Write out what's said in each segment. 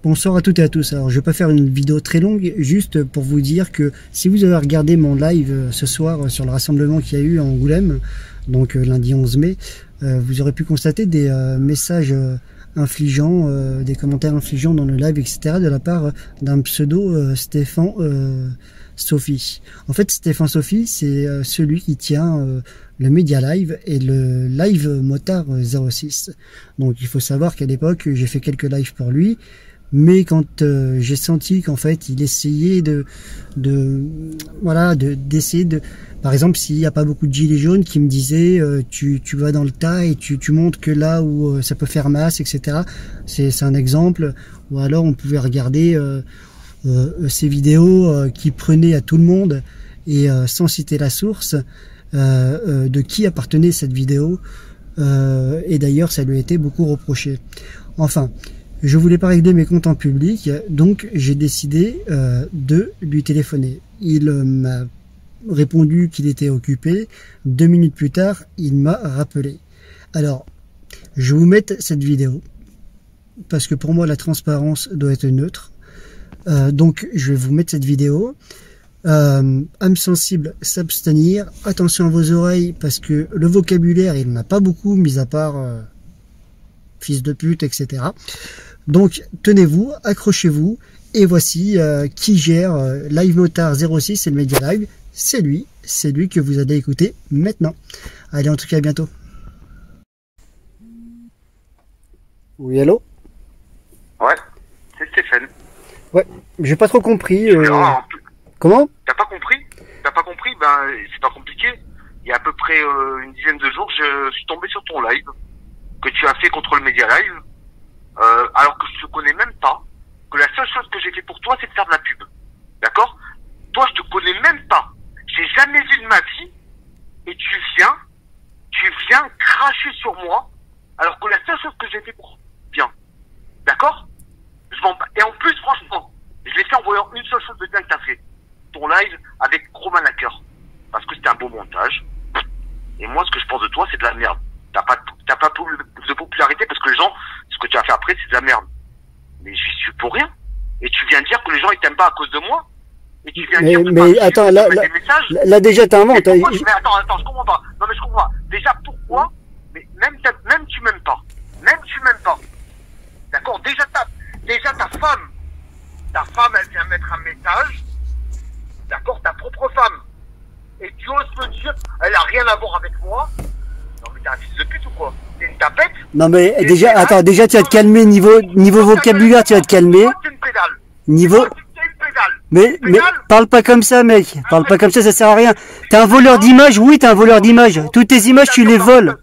Bonsoir à toutes et à tous. Alors je vais pas faire une vidéo très longue, juste pour vous dire que si vous avez regardé mon live ce soir sur le rassemblement qu'il y a eu à Angoulême, donc lundi 11 mai, vous aurez pu constater des messages infligeants, des commentaires infligeants dans le live, etc. de la part d'un pseudo Stéphane Sophie. En fait, Stéphane Sophie, c'est celui qui tient le Média Live et le Live Motard 06. Donc il faut savoir qu'à l'époque, j'ai fait quelques lives pour lui. Mais quand j'ai senti qu'en fait il essayait d'essayer de, par exemple, s'il n'y a pas beaucoup de gilets jaunes qui me disaient tu vas dans le tas et tu montres que là où ça peut faire masse, etc. C'est un exemple. Ou alors on pouvait regarder ces vidéos qui prenaient à tout le monde et sans citer la source de qui appartenait cette vidéo. Et d'ailleurs ça lui a été beaucoup reproché. Enfin, je voulais pas régler mes comptes en public, donc j'ai décidé de lui téléphoner. Il m'a répondu qu'il était occupé. 2 minutes plus tard, il m'a rappelé. Alors, je vais vous mettre cette vidéo, parce que pour moi, la transparence doit être neutre. Donc, je vais vous mettre cette vidéo. Âme sensible, s'abstenir. Attention à vos oreilles, parce que le vocabulaire, il n'en a pas beaucoup, mis à part fils de pute, etc. Donc, tenez-vous, accrochez-vous, et voici qui gère Live Motard 06 et le Média Live. C'est lui que vous allez écouter maintenant. Allez, en tout cas, à bientôt. Oui, allô? Ouais, c'est Stéphane. Ouais, j'ai pas trop compris. Comment? T'as pas compris? T'as pas compris? Ben, c'est pas compliqué. Il y a à peu près une dizaine de jours, je suis tombé sur ton live que tu as fait contre le Média Live. Alors que je te connais même pas, que la seule chose que j'ai fait pour toi, c'est de faire de la pub. D'accord? Toi, je te connais même pas. J'ai jamais vu de ma vie, et tu viens cracher sur moi, alors que la seule chose que j'ai fait pour toi, bien. D'accord? Et en plus, franchement, je l'ai fait en voyant une seule chose de bien que t'as fait. Ton live avec Roman Hacker. Parce que c'était un beau montage. Et moi, ce que je pense de toi, c'est de la merde. T'as pas de popularité parce que les gens, ce que tu as fait après, c'est de la merde. Mais j'y suis pour rien. Et tu viens dire que les gens, ils t'aiment pas à cause de moi. Et tu viens dire mais attends, là déjà t'inventes. Mais attends, je comprends pas. Non mais je comprends pas. Déjà, pourquoi? Mais même tu m'aimes pas. Même tu m'aimes pas. D'accord? Déjà ta femme, elle vient mettre un message. D'accord? Ta propre femme. Et tu oses me dire, elle a rien à voir avec moi. Non mais t'es un fils de pute ou quoi? T'es une tapette? Non mais déjà, attends, déjà tu vas te calmer niveau vocabulaire, tu vas te calmer. Niveau. Mais parle pas comme ça, mec. Parle pas comme ça sert à rien. T'es un voleur d'images, oui, t'es un voleur d'images. Toutes tes images, tu les voles.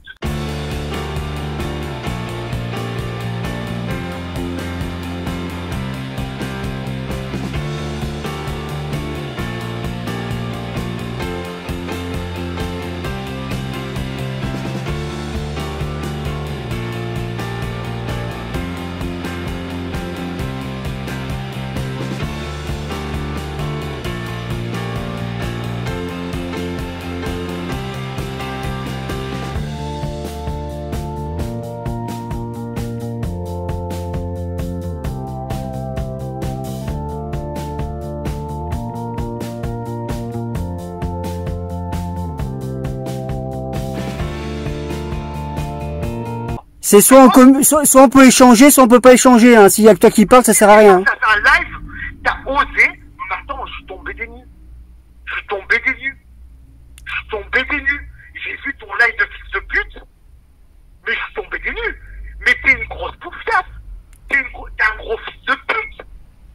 C'est soit on peut échanger, soit on peut pas échanger. Hein. S'il y a que toi qui parle, ça sert à rien. Ça fait un live, t'as osé. Mais attends, je suis tombé des nues. J'ai vu ton live de fils de pute. Mais je suis tombé des nues. Mais t'es une grosse bouffasse. T'es un gros fils de pute.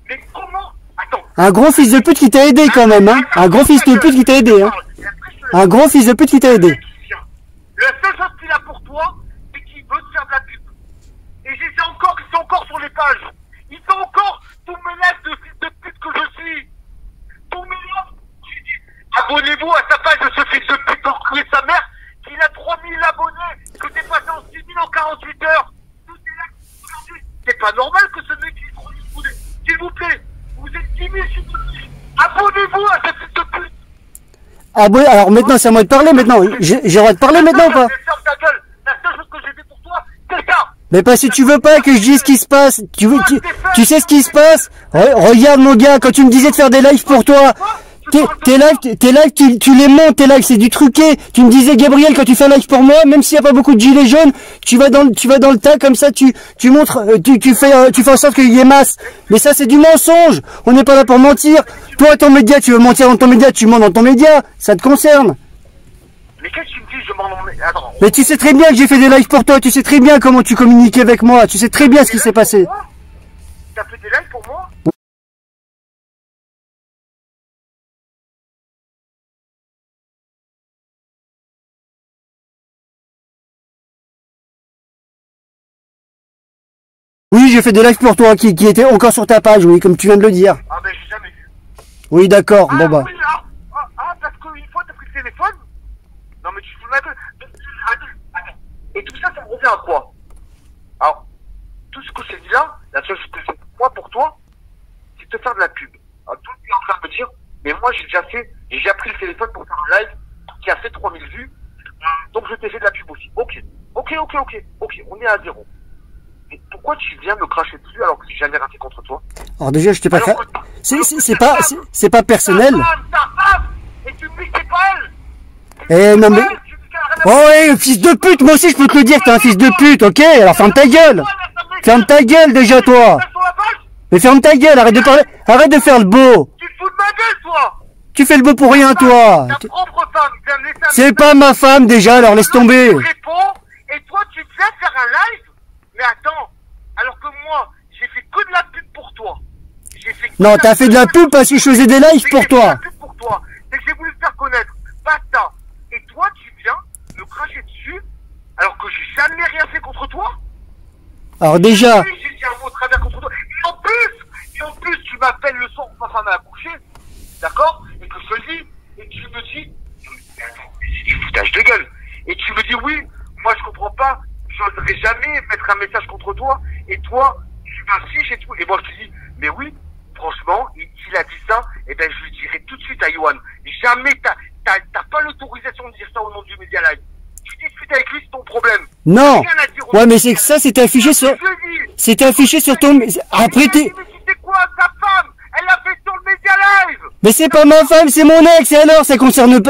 Mais comment? Attends. Un gros fils de pute qui t'a aidé quand même, hein. Un gros fils de pute qui t'a aidé, hein. Un gros fils de pute qui t'a aidé. La seule chose qu'il a pour toi, c'est qu'il veut te faire de la pub. Et ils sont encore sur les pages. Ils sont encore tous mes lives de fils de pute que je suis. Tous mes lives. J'ai dit, abonnez-vous à sa page de ce fils de pute d'enculé sa mère, qu'il a 3000 abonnés, que t'es passé en 6000 en 48 heures. Tout est là aujourd'hui. C'est pas normal que ce mec il trop disposé. S'il vous plaît, vous êtes 10 000 s'il vous plaît. Abonnez-vous à ce fils de pute. Ah bon, alors maintenant c'est à moi de parler maintenant. J'ai le droit de parler maintenant ou pas? Ferme ta gueule. La seule chose que j'ai fait pour toi, c'est ça. Mais parce que tu veux pas que je dise ce qui se passe. Tu sais ce qui se passe? Regarde mon gars, quand tu me disais de faire des lives pour toi, tes lives, tu les montes, tes lives, c'est du truqué. Tu me disais, Gabriel, quand tu fais un live pour moi, même s'il n'y a pas beaucoup de gilets jaunes, tu vas dans le tas comme ça, tu montres, tu fais en sorte qu'il y ait masse. Mais ça, c'est du mensonge. On n'est pas là pour mentir. Toi, ton média, tu veux mentir dans ton média, tu mens dans ton média. Ça te concerne. Mais qu'est-ce que tu me dis? Je m'en... Attends. Mais tu sais très bien que j'ai fait des lives pour toi. Tu sais très bien comment tu communiquais avec moi. Tu sais très bien ce qui s'est passé. T'as fait des lives pour moi? Oui, j'ai fait des lives pour toi qui étaient encore sur ta page, oui, comme tu viens de le dire. Ah ben j'ai jamais vu. Oui, d'accord, bon bah. Oui, parce qu'une fois t'as pris le téléphone? Non mais tu te fous de ma gueule. Attends. Et tout ça, ça me revient à quoi? Alors, tout ce que c'est dit là, la seule chose que c'est moi pour toi, c'est de te faire de la pub. Alors, tout le monde est en train de me dire, mais moi j'ai déjà pris le téléphone pour faire un live qui a fait 3000 vues, donc je t'ai fait de la pub aussi. Ok, on est à zéro. Mais pourquoi tu viens me cracher dessus alors que j'ai jamais rien fait contre toi? Alors déjà, je t'ai pas fait... C'est pas personnel. Ta femme, et tu me dis que c'est pas elle. Eh non mais... Oh ouais, fils de pute, moi aussi je peux te le dire que t'es un fils de pute, ok? Alors ferme ta gueule. Ferme ta gueule déjà toi. Mais ferme ta gueule, arrête de parler, arrête de faire le beau. Tu te fous de ma gueule toi. Tu fais le beau pour rien toi. Ta propre femme vient me laisser un C'est pas ma femme déjà, alors laisse tomber. Tu réponds, et toi tu viens faire un live. Mais attends, alors que moi, j'ai fait que de la pub pour toi. Non, t'as fait de la pub parce que je faisais des lives pour toi. J'ai fait de la pub pour toi. C'est que j'ai voulu te faire connaître. Basta. Et toi, tu viens me cracher dessus alors que j'ai jamais rien fait contre toi. Alors déjà... Oui, j'ai dit un mot travers contre toi. Et en plus, tu m'appelles le soir où ma femme a accouché. D'accord? Et que je te le dis. Et tu me dis... C'est du foutage de gueule. Et tu me dis oui, moi je comprends pas. Je n'oserais jamais mettre un message contre toi, et toi, tu m'affiches et tout. Et moi, je te dis, mais oui, franchement, s'il a dit ça, eh ben, je lui dirai tout de suite à Yohan. Jamais t'as pas l'autorisation de dire ça au nom du Media Live. Tu discutes avec lui, c'est ton problème. Non. Ouais, mais c'est que ça, c'était affiché sur, ton, après t'es... Mais c'est quoi, ta femme? Elle l'a fait sur le Media Live. Mais c'est pas ma femme, c'est mon ex, et alors, ça concerne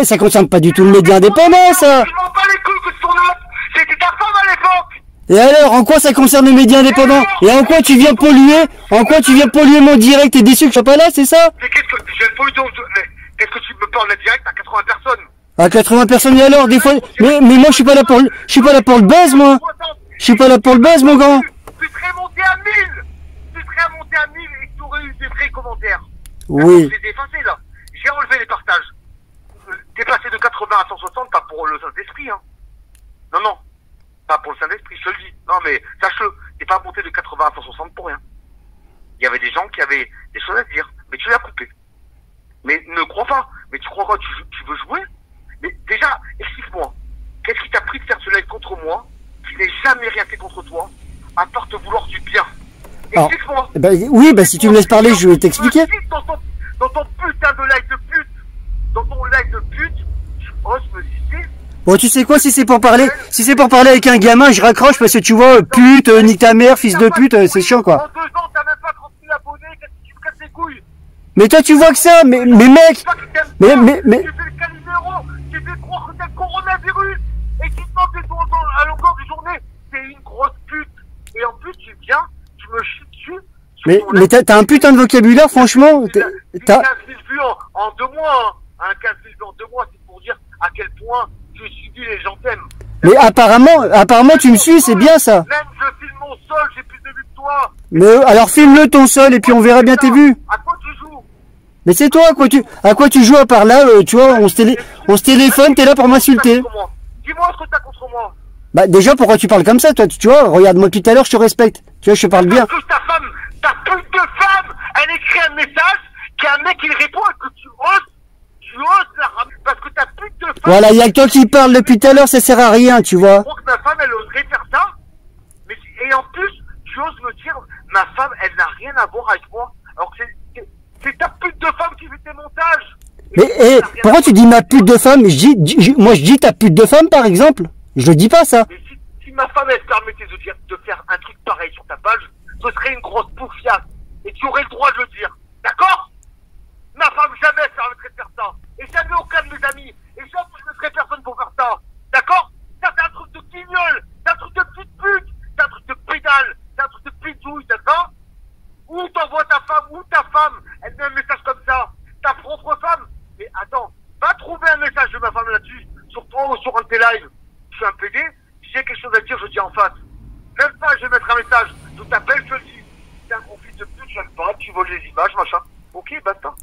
pas du tout le média indépendant, ça. Je m'en bats les couilles que ton ex. C'était ta femme à l'époque. Et alors, en quoi ça concerne le média indépendant? Et en quoi tu viens polluer mon direct? T'es déçu que je sois pas là, c'est ça? Mais qu'est-ce que tu me parles de direct à 80 personnes? À 80 personnes, et alors, des fois... Mais moi, je suis pas là pour le buzz, moi. Je suis pas là pour le buzz, mon grand. Tu serais monté à 1000. Tu serais monté à 1000 et tu aurais eu des vrais commentaires. Oui. Je les ai effacés, là. J'ai enlevé les partages. T'es passé de 80 à 160, pas pour le Saint-Esprit, hein. Non. Pas pour le Saint-Esprit, je te le dis. Non, mais sache-le, t'es pas monté de 80 à 160 pour rien. Il y avait des gens qui avaient des choses à dire, mais tu l'as coupé. Mais ne crois pas. Mais tu crois quoi? Tu veux jouer? Mais déjà, explique-moi. Qu'est-ce qui t'a pris de faire ce live contre moi, qui n'ai jamais rien fait contre toi, à part te vouloir du bien? Explique-moi. Oui, si tu me laisses parler, je vais t'expliquer. Dans ton putain de live de pute, dans ton live de pute, tu oses me citer? Bon, tu sais quoi, si c'est pour parler avec un gamin, je raccroche parce que tu vois, pute, nique ta mère, fils de pute, c'est chiant, quoi. En 2 ans, t'as même pas 30 000 abonnés, qu'est-ce que tu me casses les couilles? Mais toi, tu vois que ça, mais mec, mais... Tu fais le Calimero, tu fais croire que t'as le coronavirus, et tu te demandes à longueur de journée, t'es une grosse pute. Et en plus, tu viens, tu me chies dessus. Mais t'as un putain de vocabulaire, franchement. 15 000 vues en 2 mois, hein. 15 000 vues en 2 mois, c'est pour dire à quel point tu subis, les gens t'aiment. Mais apparemment tu me suis, c'est bien ça. Même je filme mon sol, j'ai plus de vues que toi. Mais alors filme-le ton sol et puis on verra bien tes vues. À quoi tu joues? Mais c'est toi, à quoi tu joues à part là, tu vois, on se téléphone, t'es là pour m'insulter. Dis-moi ce que t'as contre moi. Bah déjà, pourquoi tu parles comme ça, toi, tu vois, regarde-moi depuis tout à l'heure, je te respecte. Tu vois, je te parle bien. Parce que ta femme, ta pute de femme, elle écrit un message, qu'il y a un mec qui répond et que tu oses la ramener. Parce que ta pute de femme... Voilà, il y a que toi qui parle depuis tout à l'heure, ça sert à rien, tu vois. Je crois que ma femme, elle oserait faire ça. Et en plus, tu oses me dire, ma femme, elle n'a rien à voir avec moi. Alors que c'est ta pute de femme qui fait tes montages. Mais pourquoi tu dis ma pute de femme? Moi je dis ta pute de femme par exemple. Je dis pas ça. Mais si ma femme, elle se permettait de faire un truc pareil sur ta page, ce serait une grosse bouffiasse. Et tu aurais le droit de le dire. D'accord? Ma femme, jamais elle se permettrait de faire ça. Et jamais aucun de mes amis. Et jamais je ne serais personne pour faire ça. D'accord? Ça, c'est un truc de guignol. C'est un truc de petite pute. C'est un truc de pédale. C'est un truc de pitouille, d'accord? Ou t'envoies ta femme, ou ta femme, elle met un message comme ça. Ta propre femme. Mais attends, va trouver un message de ma femme là-dessus. Sur toi ou sur un de tes lives. Je suis un PD. Si j'ai quelque chose à dire, je dis en face. Même pas, je vais mettre un message. Je t'appelle, je te le dis. C'est un gros fils de pute, j'aime pas, tu voles les images, machin. Ok, basta.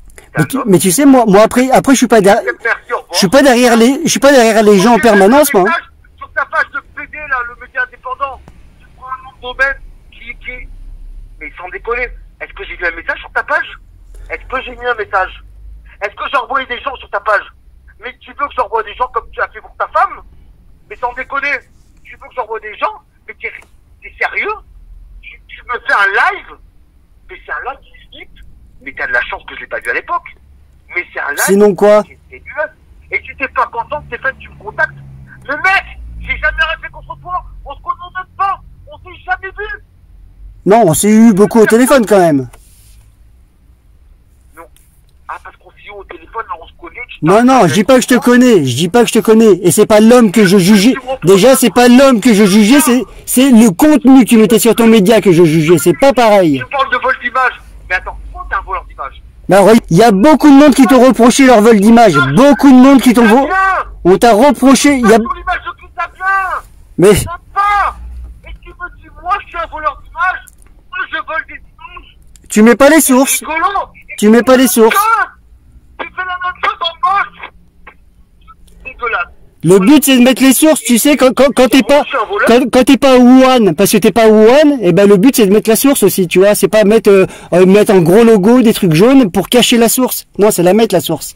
Mais tu sais, moi après, je suis pas derrière, je suis pas derrière les gens en permanence, moi. Sur ta page de PD, là, le média indépendant, tu prends un nom de domaine qui, mais sans déconner, est-ce que j'ai mis un message sur ta page? Est-ce que j'ai mis un message? Est-ce que j'ai envoyé des gens sur ta page? Mais tu veux que j'envoie des gens comme tu as fait pour ta femme? Mais sans déconner, tu veux que j'envoie des gens? Mais t'es sérieux? Tu me fais un live? Mais c'est un live qui slip. Mais t'as de la chance que je l'ai pas vu à l'époque. Mais c'est un live. Sinon quoi? Et tu t'es pas content, Stéphane, tu me contactes. Le mec, j'ai jamais rien fait contre toi. On se connaît même pas. On s'est jamais vu. Non, on s'est eu beaucoup au téléphone quand même. Non. Ah, parce qu'on s'est eu au téléphone, là, on se connaît. Non, je dis pas que je te connais. Je dis pas que je te connais. Et c'est pas l'homme que je jugeais. Déjà, c'est pas l'homme que je jugeais. C'est le contenu que tu mettais sur ton média que je jugeais. C'est pas pareil. Tu parles de vol d'image. Mais attends, pourquoi t'es un voleur d'image? Alors, il y a beaucoup de monde qui t'ont reproché leur vol d'image. Beaucoup de monde qui t'ont... On t'a reproché... Il y a... l'image de qui ça vient. Mais... Pas. Et tu me dis, moi, je suis un voleur d'image. Moi, je vole des images. Tu mets pas les sources. Rigolo. Tu mets pas les sources. Tu fais la même chose en moche. Dégueulasse. Le but c'est de mettre les sources, tu sais, quand t'es pas à Wuhan, parce que t'es pas à Wuhan, et ben le but c'est de mettre la source aussi, tu vois, c'est pas mettre un gros logo, des trucs jaunes pour cacher la source. Non, c'est la mettre la source.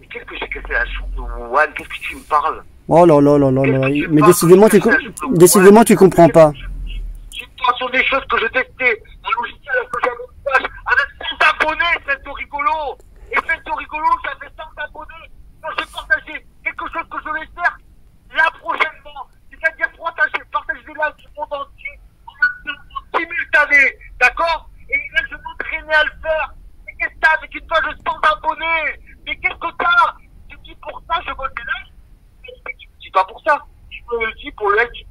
Mais qu'est-ce que j'ai cassé la source de Wuhan? Qu'est-ce que tu me parles? Oh là là là là là, mais décidément tu comprends pas. Tu parles sur des choses que je testais, un logiciel que j'avais en page, avec 100 abonnés, c'est de rigolo. Et c'est de rigolo, j'avais 100 abonnés. Quand j'ai partagé quelque chose que je vais faire là prochainement, c'est-à-dire partager des lives du monde entier en simultané, d'accord? Et là je m'entraînais à le faire. Mais qu'est-ce que t'as avec une page de 100 abonnés? Mais qu'est-ce que t'as? Tu me dis pour ça je vole des lives? Mais tu me dis pas pour ça. Tu me le dis pour le live.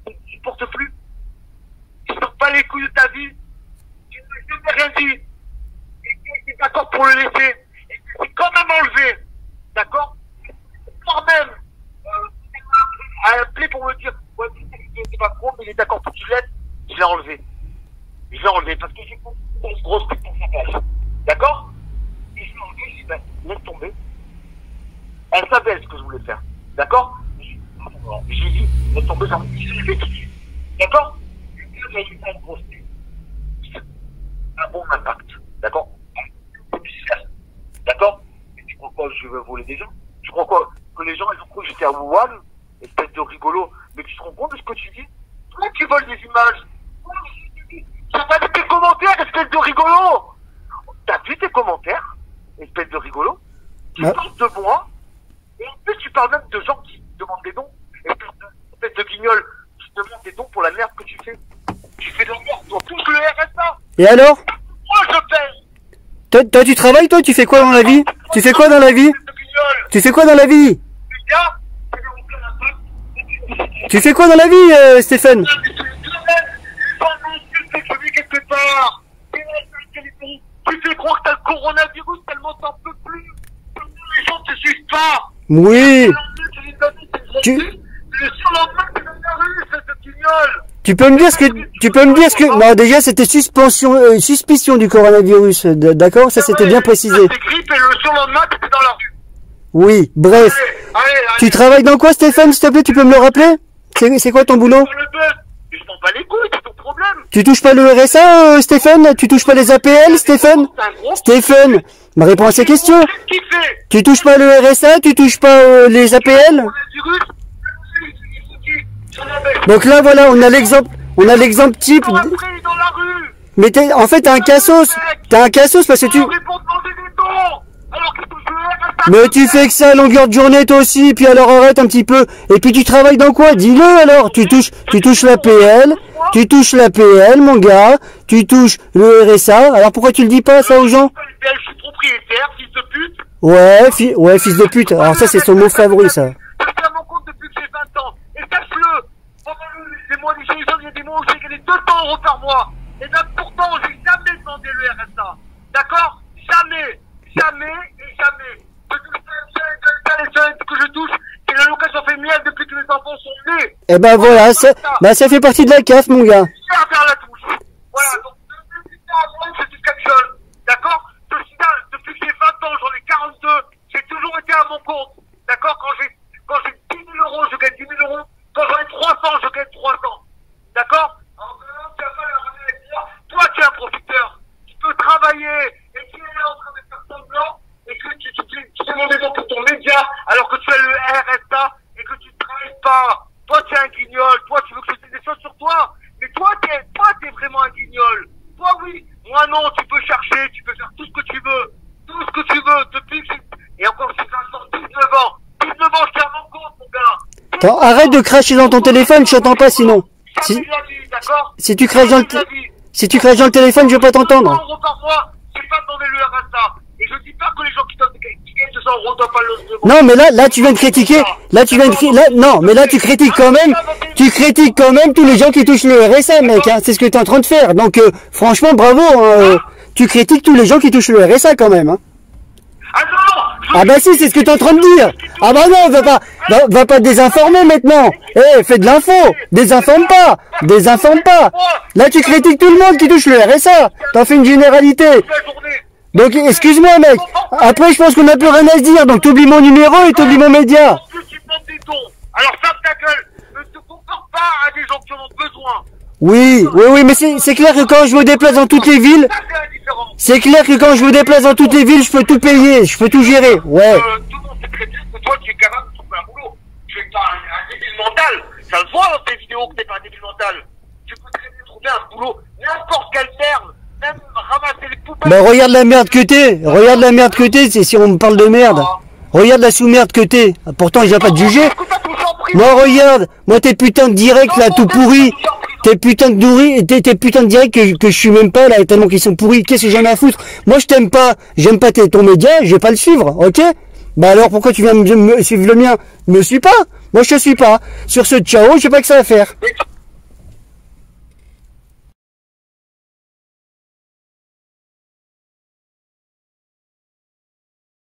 Tu ne supportes plus. Tu ne sors pas les couilles de ta vie. Tu ne m'as jamais rien dit. Et tu es d'accord pour le laisser. Et tu t'es quand même enlevé. D'accord? Quand même, a appelé pour me dire, ouais, c'est pas trop, mais il est d'accord pour que tu l'aides. Je l'ai enlevé. Je l'ai enlevé parce que j'ai une grosse pute pour sa page. D'accord? Et je l'ai enlevé, j'ai dit, ben, laisse tomber. Elle savait ce que je voulais faire. D'accord? J'ai dit, laisse tomber, j'en ai fait tout de suite. D'accord? J'ai eu une grosse pute. Un bon impact. D'accord? D'accord? Pourquoi je veux voler des gens? Je crois quoi? Que les gens ils ont cru que j'étais à Wuhan, espèce de rigolo. Mais tu te rends compte de ce que tu dis? Toi qui voles des images. T'as pas vu tes commentaires, espèce de rigolo? T'as vu tes commentaires, espèce de rigolo? Tu parles de moi, et en plus tu parles même de gens qui demandent des dons. Espèce de guignol, qui demandent des dons pour la merde que tu fais. Tu fais de la merde, toi, touche le RSA. Et alors? Moi je paye. Toi, tu travailles, toi? Tu fais quoi dans la vie? Tu fais quoi dans la vie? Tu fais quoi dans la vie? Tu fais quoi dans la vie, Stéphane? Tu fais croire que t'as le coronavirus tellement t'en peux plus. Les gens te suivent pas. Oui. Tu peux me dire ce que, non, déjà, c'était suspicion du coronavirus, d'accord? Ça, c'était bien précisé. C'est grippe et le surlendemain, t'étais dans la rue. Oui, bref. Allez. Tu travailles dans quoi, Stéphane, s'il te plaît? Tu peux me le rappeler? C'est quoi ton boulot? Je m'en bats les couilles, c'est ton problème. Tu touches pas le RSA, Stéphane? Tu touches pas les APL, Stéphane? Stéphane, me réponds à ces questions. Tu touches pas le RSA? Tu touches pas les APL? Donc là, voilà, on a l'exemple type. Mais en fait, t'as un cassos parce que tu... Alors que je le RSA Mais tu fais que ça à longueur de journée toi aussi, puis alors arrête un petit peu. Et puis tu travailles dans quoi? Dis-le alors. Tu touches la PL, mon gars. Tu touches le RSA. Alors pourquoi tu le dis pas ça aux gens? Je suis propriétaire, fils de pute. Ouais, fils de pute. Alors ça c'est son mot favori ça. Je suis à mon compte depuis que j'ai 20 ans. Et sache-le, pendant les mois des gilets jaunes, il y a des mois où j'ai gagné 200 € par mois. Et bien pourtant, j'ai jamais demandé le RSA. D'accord? Jamais. Les seuls que je touche, c'est l'allocation familiale depuis que les enfants sont nés. Et ben voilà, ça fait partie de la CAF, mon gars. Vers la touche. Voilà, donc c'est du caption. D'accord? Depuis que j'ai 20 ans, j'en ai 42, j'ai toujours été à mon compte. D'accord? Quand j'ai 10 000 €, je gagne 10 000 €. Quand j'en ai 300, je gagne 300. D'accord? Alors maintenant, tu vas pas la remettre avec moi. Toi, tu es un profiteur. Tu peux travailler et tu es là en train de faire semblant et que tu fais mon maison pour ton média alors que tu as le RSA et que tu ne travailles pas. Toi, tu es un guignol. Toi, tu veux que je dise des choses sur toi. Mais toi, t'es vraiment un guignol. Toi, oui. Moi, non. Tu peux chercher. Tu peux faire tout ce que tu veux. Tout ce que tu veux. Depuis que et encore, j'ai 19 ans. 19 ans, je tiens mon compte, mon gars. Attends, arrête de cracher dans ton téléphone, je t'entends pas sinon. Si tu craches dans le téléphone, je vais pas t'entendre. 200 € par mois, j'ai pas demandé le RSA. Et je dis pas que les gens qui gagnent 200 € doivent pas le demander. Non, mais là, tu viens de critiquer. Non, mais là, tu critiques quand même. Tu critiques quand même tous les gens qui touchent le RSA, mec. Hein, c'est ce que t'es en train de faire. Donc, franchement, bravo. Hein, tu critiques tous les gens qui touchent le RSA quand même. Hein. Ah bah si, c'est ce que t'es en train de dire. Ah bah non, va pas désinformer maintenant. Fais de l'info. Désinforme pas. Là, tu critiques tout le monde qui touche le RSA. T'en fais une généralité. Donc, excuse-moi, mec. Après, je pense qu'on n'a plus rien à se dire. Donc, t'oublies mon numéro et t'oublies mon média. Alors, ferme ta gueule. Ne te compare pas à des gens qui en ont besoin. Oui, mais c'est clair que quand je me déplace dans toutes les villes, je peux tout payer, je peux tout gérer. Ouais. Tout le monde sait très bien que toi, tu es capable de trouver un boulot. Tu es pas un débile mental. Ça le voit dans tes vidéos que t'es pas un débile mental. Tu peux très bien trouver un boulot, n'importe quelle merde, même ramasser les poubelles. Bah regarde la merde que t'es, c'est si on me parle de merde. Regarde la sous-merde que t'es. Pourtant, il n'y a pas de juger. Moi, regarde, tes putains de directs là, tout pourris. Tes putains de directs que je suis même pas là, tellement qu'ils sont pourris. Qu'est-ce que j'en ai à foutre? Moi, j'aime pas ton média, je vais pas le suivre, ok? Bah alors, pourquoi tu viens me suivre le mien? Me suis pas. Moi, je te suis pas. Sur ce, ciao, je sais pas que ça va faire.